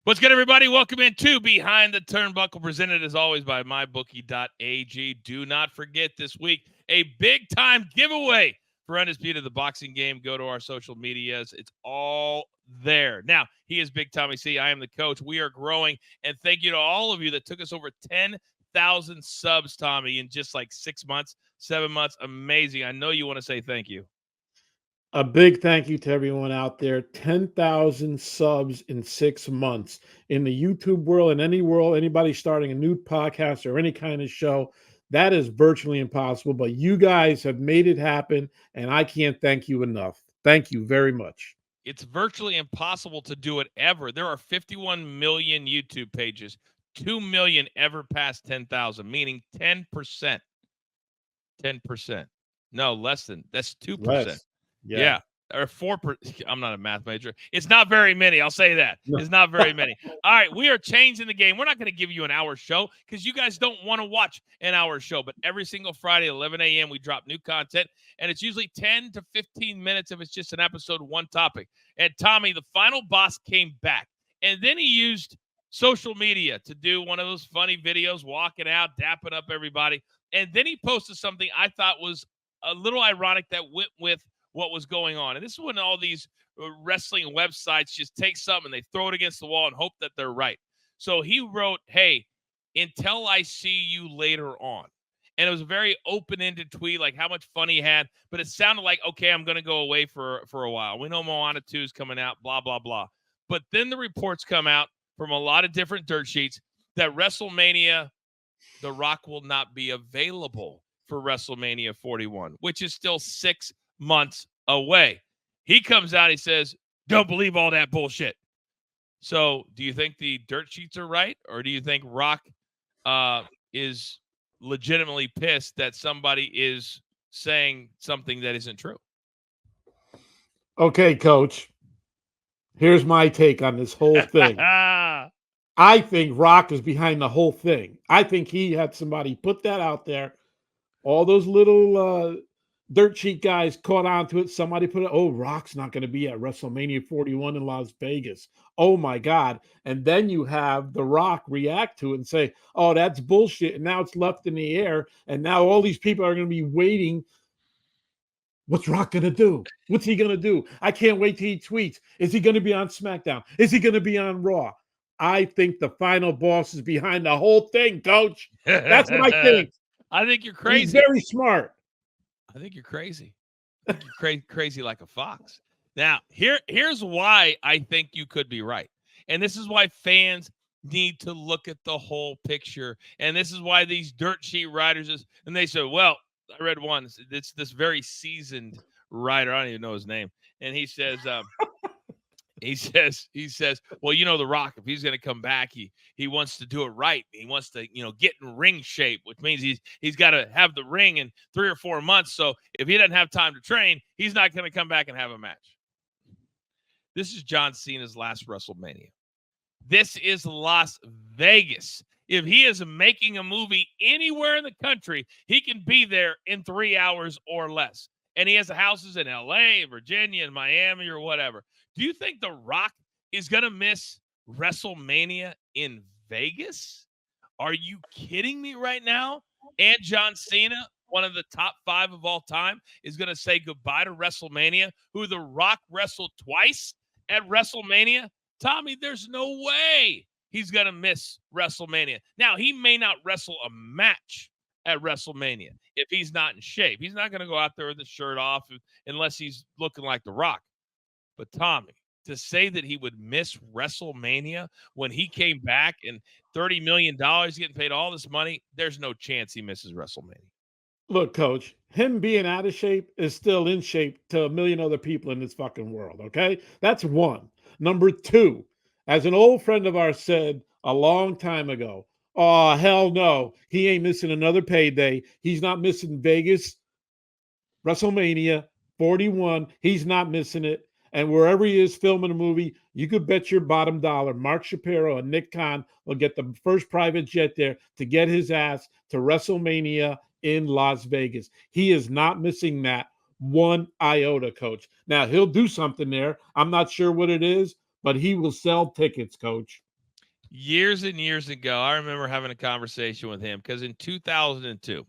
What's good, everybody? Welcome into Behind the Turnbuckle, presented as always by Mybookie.ag. Do not forget this week, a big-time giveaway for Undisputed the Boxing Game. Go to our social medias. It's all there. Now, he is Big Tommy C. I am the coach. We are growing, and thank you to all of you that took us over 10,000 subs, Tommy, in just like 6 months, 7 months. Amazing. I know you want to say thank you. A big thank you to everyone out there. 10,000 subs in 6 months. In the YouTube world, in any world, anybody starting a new podcast or any kind of show, that is virtually impossible. But you guys have made it happen, and I can't thank you enough. Thank you very much. It's virtually impossible to do it ever. There are 51 million YouTube pages. 2 million ever past 10,000, meaning 10%. 10%. No, less than. That's 2%. Less. Yeah. Or 4%. I'm not a math major. It's not very many. I'll say that. No. It's not very many. All right. We are changing the game. We're not going to give you an hour show because you guys don't want to watch an hour show. But every single Friday at 11 a.m., we drop new content. And it's usually 10 to 15 minutes if it's just an episode, one topic. And Tommy, the final boss, came back. And then he used social media to do one of those funny videos, walking out, dapping up everybody. And then he posted something I thought was a little ironic that went with what was going on. And this is when all these wrestling websites just take something and they throw it against the wall and hope that they're right. So he wrote, "Hey, until I see you later on." And it was a very open-ended tweet, like how much fun he had. But it sounded like, okay, I'm going to go away for a while. We know Moana 2 is coming out, blah, blah, blah. But then the reports come out from a lot of different dirt sheets that WrestleMania, The Rock will not be available for WrestleMania 41, which is still 6 months away. He comes out, he says, "Don't believe all that bullshit." So do you think the dirt sheets are right? Or do you think Rock is legitimately pissed that somebody is saying something that isn't true? Okay, Coach. Here's my take on this whole thing. I think Rock is behind the whole thing. I think he had somebody put that out there. All those little dirt sheet guys caught on to it. Somebody put it, oh, Rock's not going to be at WrestleMania 41 in Las Vegas. Oh, my God. And then you have The Rock react to it and say, oh, that's bullshit. And now it's left in the air. And now all these people are going to be waiting. What's Rock going to do? What's he going to do? I can't wait till he tweets. Is he going to be on SmackDown? Is he going to be on Raw? I think the final boss is behind the whole thing, Coach. That's what I think. I think you're crazy. He's very smart. I think you're crazy. I think you're crazy like a fox. Now, here's why I think you could be right. And this is why fans need to look at the whole picture. And this is why these dirt sheet writers and they said, well, I read one. It's this very seasoned writer. I don't even know his name. And he says, he says, well, The Rock, if he's going to come back, he wants to do it right. He wants to, get in ring shape, which means he's got to have the ring in 3 or 4 months. So if he doesn't have time to train, he's not going to come back and have a match. This is John Cena's last WrestleMania. This is Las Vegas. If he is making a movie anywhere in the country, he can be there in 3 hours or less. And he has houses in LA, Virginia, and Miami, or whatever. Do you think The Rock is going to miss WrestleMania in Vegas? Are you kidding me right now? And John Cena, one of the top 5 of all time, is going to say goodbye to WrestleMania, who The Rock wrestled twice at WrestleMania? Tommy, there's no way he's going to miss WrestleMania. Now, he may not wrestle a match at WrestleMania if he's not in shape. He's not going to go out there with his shirt off unless he's looking like The Rock. But Tommy, to say that he would miss WrestleMania when he came back and $30 million getting paid all this money, there's no chance he misses WrestleMania. Look, Coach, him being out of shape is still in shape to a million other people in this fucking world, okay? That's one. Number two, as an old friend of ours said a long time ago, oh, hell no, he ain't missing another payday. He's not missing Vegas, WrestleMania 41. He's not missing it. And wherever he is filming a movie, you could bet your bottom dollar Mark Shapiro and Nick Khan will get the first private jet there to get his ass to WrestleMania in Las Vegas. He is not missing that one iota, Coach. Now, he'll do something there. I'm not sure what it is, but he will sell tickets, Coach. Years and years ago, I remember having a conversation with him because in 2002,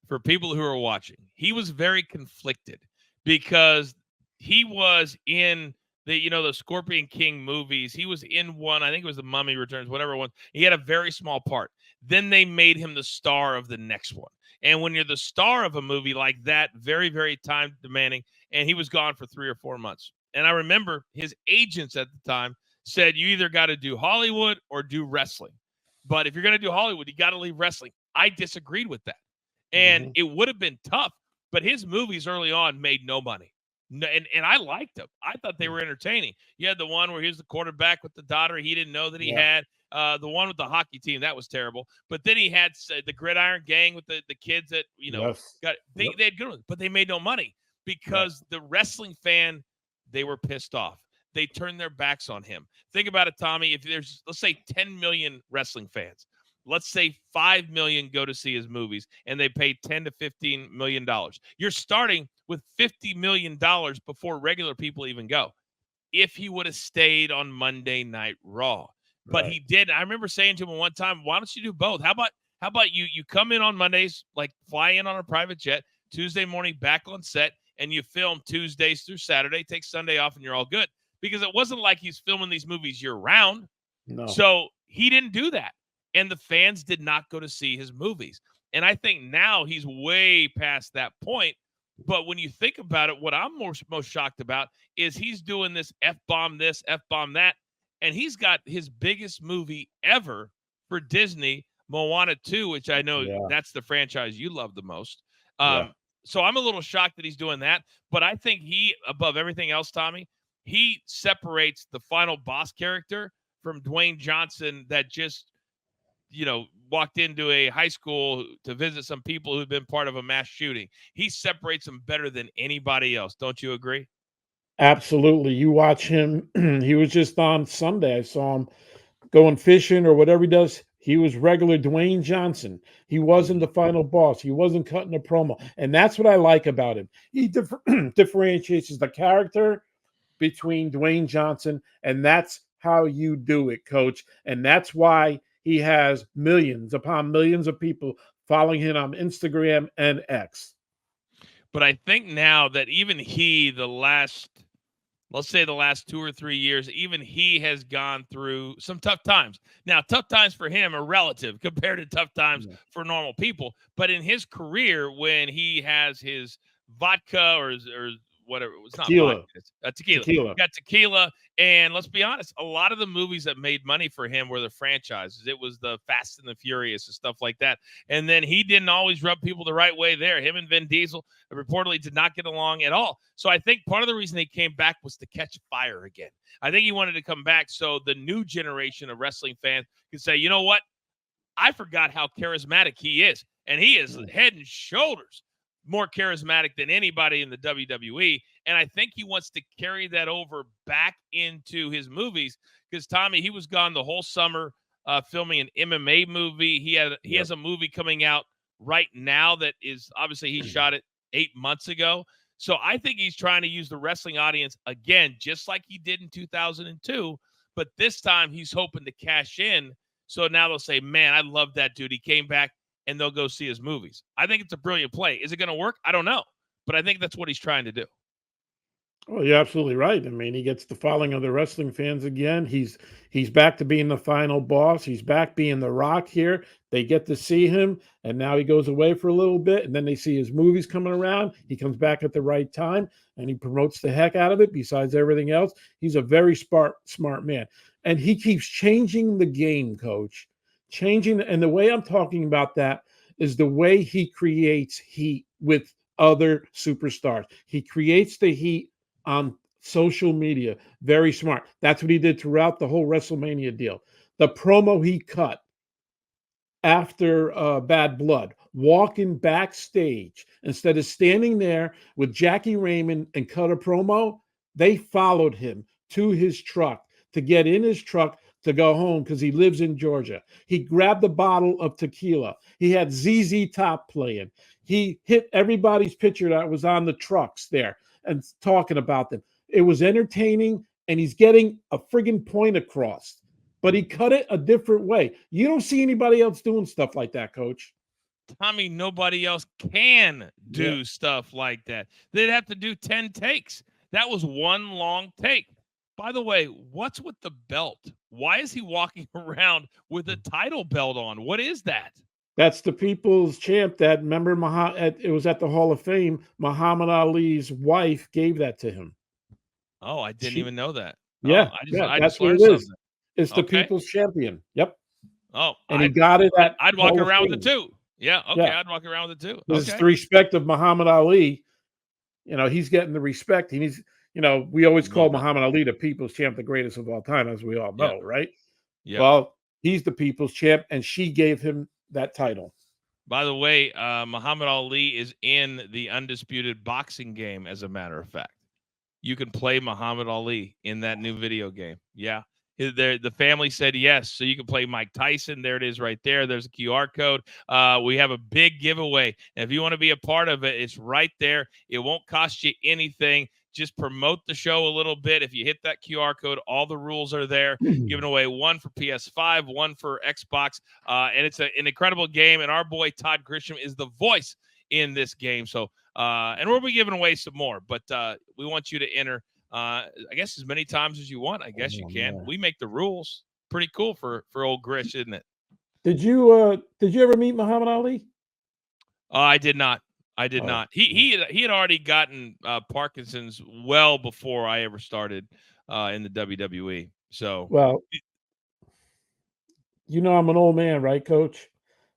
for people who are watching, he was very conflicted because he was in the Scorpion King movies. He was in one, I think it was The Mummy Returns, whatever one. He had a very small part. Then they made him the star of the next one. And when you're the star of a movie like that, very, very time demanding, and he was gone for 3 or 4 months. And I remember his agents at the time said, you either got to do Hollywood or do wrestling. But if you're going to do Hollywood, you got to leave wrestling. I disagreed with that. And Mhm. it would have been tough, but his movies early on made no money. No, and I liked them. I thought they were entertaining. You had the one where he was the quarterback with the daughter he didn't know that he Yeah. had. The one with the hockey team, that was terrible. But then he had the Gridiron Gang with the kids that Yes. got Yep. they had good ones, but they made no money Right. because the wrestling fan, they were pissed off. They turned their backs on him. Think about it, Tommy. If there's, let's say, 10 million wrestling fans, let's say 5 million go to see his movies and they pay 10 to 15 million dollars. You're starting with 50 million dollars before regular people even go. If he would have stayed on Monday Night Raw. But he Right. did. I remember saying to him one time, why don't you do both? How about you come in on Mondays, like fly in on a private jet, Tuesday morning back on set, and you film Tuesdays through Saturday, take Sunday off, and you're all good. Because it wasn't like he's filming these movies year round. No. So he didn't do that. And the fans did not go to see his movies. And I think now he's way past that point. But when you think about it, what I'm most shocked about is he's doing this, F bomb that. And he's got his biggest movie ever for Disney, Moana 2, which I know Yeah. that's the franchise you love the most. Yeah. So I'm a little shocked that he's doing that. But I think he, above everything else, Tommy, he separates the final boss character from Dwayne Johnson that just, walked into a high school to visit some people who've been part of a mass shooting. He separates them better than anybody else. Don't you agree? Absolutely. You watch him. He was just on Sunday. I saw him going fishing or whatever he does. He was regular Dwayne Johnson. He wasn't Mhm. the final boss. He wasn't cutting a promo. And that's what I like about him. He differentiates the character between Dwayne Johnson, and that's how you do it, coach. And that's why he has millions upon millions of people following him on Instagram and X. But I think now that even he, let's say the last 2 or 3 years, even he has gone through some tough times. Now, tough times for him are relative compared to tough times Yeah. for normal people. But in his career, when he has his vodka or whatever, it's not vodka, Tequila. it's tequila. Tequila. Got tequila, and let's be honest, a lot of the movies that made money for him were the franchises. It was the Fast and the Furious and stuff like that. And then he didn't always rub people the right way there. Him and Vin Diesel reportedly did not get along at all. So I think part of the reason he came back was to catch fire again. I think he wanted to come back so the new generation of wrestling fans could say, you know what? I forgot how charismatic he is. And he is Mm. head and shoulders more charismatic than anybody in the WWE. And I think he wants to carry that over back into his movies because Tommy, he was gone the whole summer filming an MMA movie. He Yep. has a movie coming out right now that is obviously he shot it 8 months ago. So I think he's trying to use the wrestling audience again, just like he did in 2002. But this time he's hoping to cash in. So now they'll say, man, I love that dude. He came back, and they'll go see his movies. I think it's a brilliant play. Is it going to work? I don't know. But I think that's what he's trying to do. Oh, you're absolutely right. I mean, he gets the following of the wrestling fans again. He's back to being the final boss. He's back being the Rock here. They get to see him, and now he goes away for a little bit, and then they see his movies coming around. He comes back at the right time, and he promotes the heck out of it. Besides everything else, he's a very smart man, and he keeps changing the game, Coach. Changing, and the way I'm talking about that is the way he creates heat with other superstars. He creates the heat on social media. Very smart. That's what he did throughout the whole WrestleMania deal. The promo he cut after Bad Blood, walking backstage instead of standing there with Jackie Raymond and cut a promo, they followed him to his truck to get in his truck to go home because he lives in Georgia. He grabbed a bottle of tequila. He had ZZ Top playing. He hit everybody's picture that was on the trucks there and talking about them. It was entertaining, and he's getting a friggin' point across. but he cut it a different way. You don't see anybody else doing stuff like that, Coach. Tommy, nobody else can Yeah. do stuff like that. They'd have to do 10 takes. That was one long take. By the way, what's with the belt? Why is he walking around with a title belt on? What is that? That's the people's champ that, remember, it was at the Hall of Fame. Muhammad Ali's wife gave that to him. Oh, I didn't She, even know that. Oh, yeah, I that's just what learned it is. something. It's the Okay. people's champion. Yep. Oh, And he got it at I'd walk Hall of around with it Fame. too. Yeah, okay, Yeah. I'd walk around with it too. This is Okay. the respect of Muhammad Ali. He's getting the respect. He needs, we always No call doubt. Muhammad Ali the people's champ, the greatest of all time, as we all Yeah. know, right? Yeah. Well, he's the people's champ, and she gave him that title. By the way, Muhammad Ali is in the undisputed boxing game, as a matter of fact. You can play Muhammad Ali in that new video game. Yeah. The family said yes, so you can play Mike Tyson. There it is right there. There's a QR code. We have a big giveaway. And if you want to be a part of it, it's right there. It won't cost you anything. Just promote the show a little bit. If you hit that QR code, all the rules are there. Giving away one for PS5, one for Xbox. And it's an incredible game. And our boy Todd Grisham is the voice in this game. So, and we'll be giving away some more, but we want you to enter, I guess, as many times as you want. I guess you can. Man. We make the rules. Pretty cool for old Grish, isn't it? Did you ever meet Muhammad Ali? I did not. I did Oh. not. He had already gotten Parkinson's well before I ever started in the WWE. So, well, I'm an old man, right, Coach?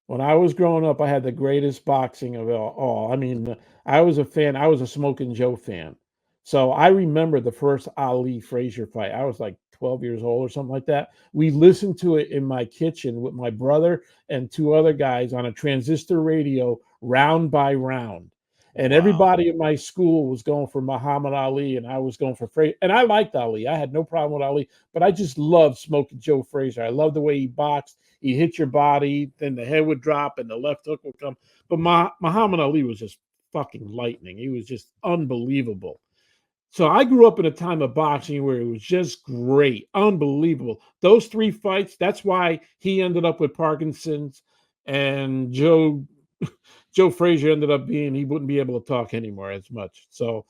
When I was growing up, I had the greatest boxing of all. I mean, I was a fan. I was a Smoking Joe fan. So I remember the first Ali Frazier fight. I was like 12 years old or something like that. We listened to it in my kitchen with my brother and two other guys on a transistor radio, round by round. And wow. everybody in my school was going for Muhammad Ali, and I was going for Frazier. And I liked Ali. I had no problem with Ali, but I just loved Smoking Joe Frazier. I loved the way he boxed. He hit your body, then the head would drop and the left hook would come. But Muhammad Ali was just fucking lightning. He was just unbelievable. So I grew up in a time of boxing where it was just great, unbelievable. Those three fights, that's why he ended up with Parkinson's, and Joe Frazier ended up he wouldn't be able to talk anymore as much. So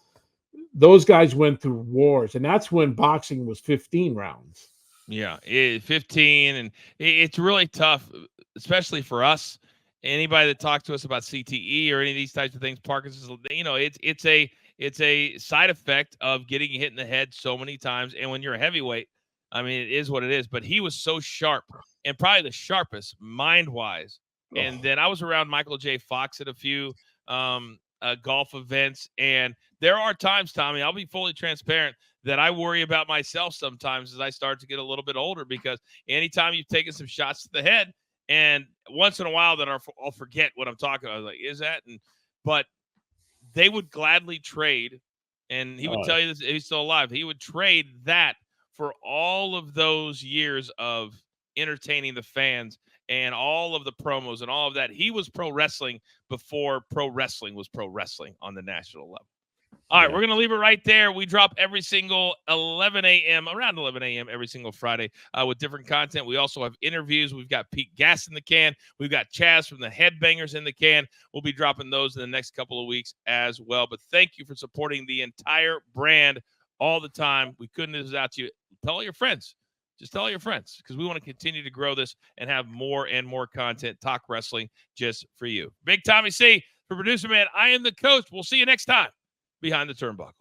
those guys went through wars, and that's when boxing was 15 rounds. Yeah, 15, and it's really tough, especially for us. Anybody that talks to us about CTE or any of these types of things, Parkinson's, it's a side effect of getting hit in the head so many times. And when you're a heavyweight, I mean, it is what it is. But he was so sharp, and probably the sharpest mind-wise. And then I was around Michael J. Fox at a few golf events, and there are times, Tommy, I'll be fully transparent, that I worry about myself sometimes as I start to get a little bit older, because anytime you've taken some shots to the head, and once in a while that I'll forget what I'm talking about. I was like, is that? But they would gladly trade, and he would tell you this if he's still alive. He would trade that for all of those years of entertaining the fans and all of the promos and all of that. He was pro wrestling before pro wrestling was pro wrestling on the national level. All right, we're going to leave it right there. We drop every single around 11 a.m. every single Friday with different content. We also have interviews. We've got Pete Gass in the can. We've got Chaz from the Headbangers in the can. We'll be dropping those in the next couple of weeks as well. But thank you for supporting the entire brand all the time. We couldn't do this without you. Tell all your friends. Just tell all your friends, because we want to continue to grow this and have more and more content, talk wrestling just for you. Big Tommy C, for producer man, I am the coach. We'll see you next time behind the turnbuckle.